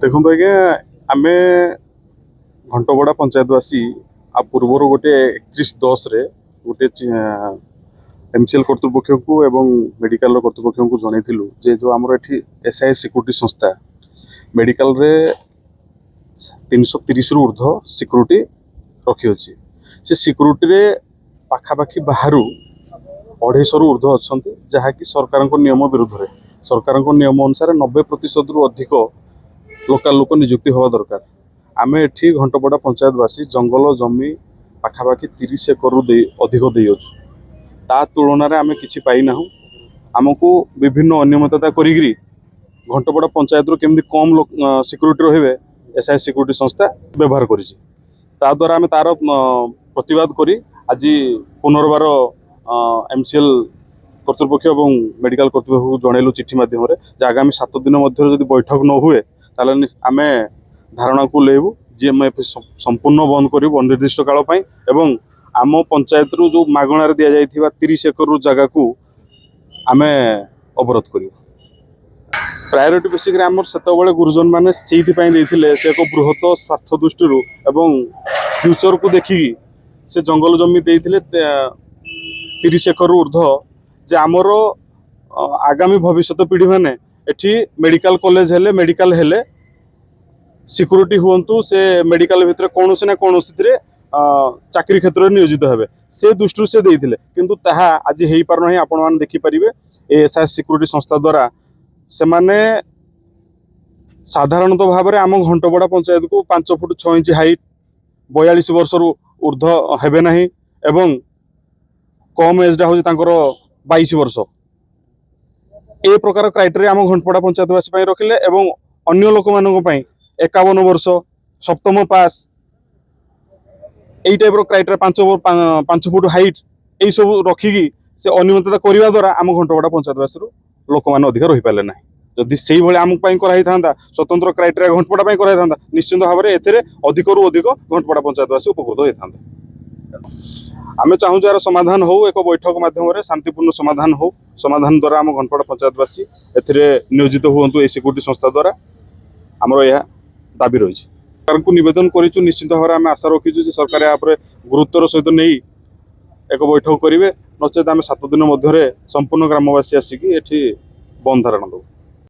देखो आज्ञा आम घंटबड़ा पंचायतवासी आ पूर्वर गोटे 31/10 गोटे एमसीएल कर्तृपक्ष को एवं मेडिकल कर्तृपक्ष को जनइलु जे जो आमर ये एसआई सिक्यूरीटी संस्था मेडिकल रे 330 रु ऊर्ध्व सिक्यूरीटी रखी अच्छी से सिक्यूरीटी रे पाखापाखि बाहर 250 रु ऊर्ध्व अच्छा जहाँकि सरकार नियम विरुद्ध में सरकार नियम अनुसार 90% रु अधिक लोकल लोक नियुक्ति हवा दरकार। आम एठी घंटपड़ा पंचायतवासी जंगल जमी पाखापाखि 30 एकर रु अधिक देइछु ता तुलन में आम कि पाईना आमको विभिन्न अनियमितता करी घंटपड़ा पंचायत केमती कम सिक्यूरीटी रे एसआई सिक्यूरीटी संस्था व्यवहार द्वारा आम तार प्रतिवाद करी आज पुनर्बार एमसीएल कर्तृपक्ष और मेडिकल कर्तृपक्ष को जनइलु चिठी माध्यम आगामी 7 दिन मध्य यदि बैठक न हुए ताले आम धारणा को लेबू जीएमएफ संपूर्ण बंद करूँ अनिर्दिष्ट काल एवं आम पंचायत रु जो मागणार दि जाइथिबा 30 एकर जगह को आम अवरोध करूँ। प्रायोरिटी बेसिक आम से गुरुजन मैंने से एक बृहत स्वार्थ दृष्टि एवं फ्यूचर को देखिकी से जंगल जमी देते 30 एकर ऊर्ध्व जे आमर आगामी भविष्य पीढ़ी मैंने एठी मेडिकल कॉलेज हेले मेडिकल हेले सिक्यूरीटी हुंतु से मेडिकल भितर कौन ना कौन चाकरी क्षेत्र में नियोजित हेबे से दृष्टि से देइथिले किंतु ताहा आज हेई पार नहीं। आपण मान देखि परिबे एसआई सिक्यूरीटी संस्था द्वारा से माने साधारणतः भाव में आम घंटपड़ा पंचायत को 5 फुट 6 इंच हाइट 42 वर्ष ऊर्ध्व हेबे नहीं एवं कम एजटा हूँ 22 वर्ष ए प्रकार क्राइटेरिया आम घंटपड़ा पंचायतवासी रखिले एवं अन्य लोक मानक 51 वर्ष सप्तम पास यही टाइप क्राइटेरिया 5 फुट हाइट यही सब रखिकी से अनियमितता करने द्वारा आम घंटपड़ा पंचायतवासी लोक मैंने अधिक रही पारे ना जदि से भाई आम था स्वतंत्र क्राइटेरिया घंटपड़ा कराई निश्चिंत भाव में एथिरे अधिक रु अधिक घंटपड़ा पंचायतवासी उपकृत होता। आम चाहूँ यार समाधान हो एक बैठक माध्यम शांतिपूर्ण समाधान हो समाधान द्वारा आम घंटपड़ा पंचायतवासी नियोजित हुंतु सिक्यूरीटी संस्था द्वारा आमर यह दाबी रही सरकार को निवेदन करूँ निश्चित भाव में आम आशा रखीचु सरकार यहाँ गुरुत्वर सहित नहीं एक बैठक करेंगे नचेत आम 7 दिन मध्य संपूर्ण ग्रामवासी आसिकी एठी बंद धारणा दो।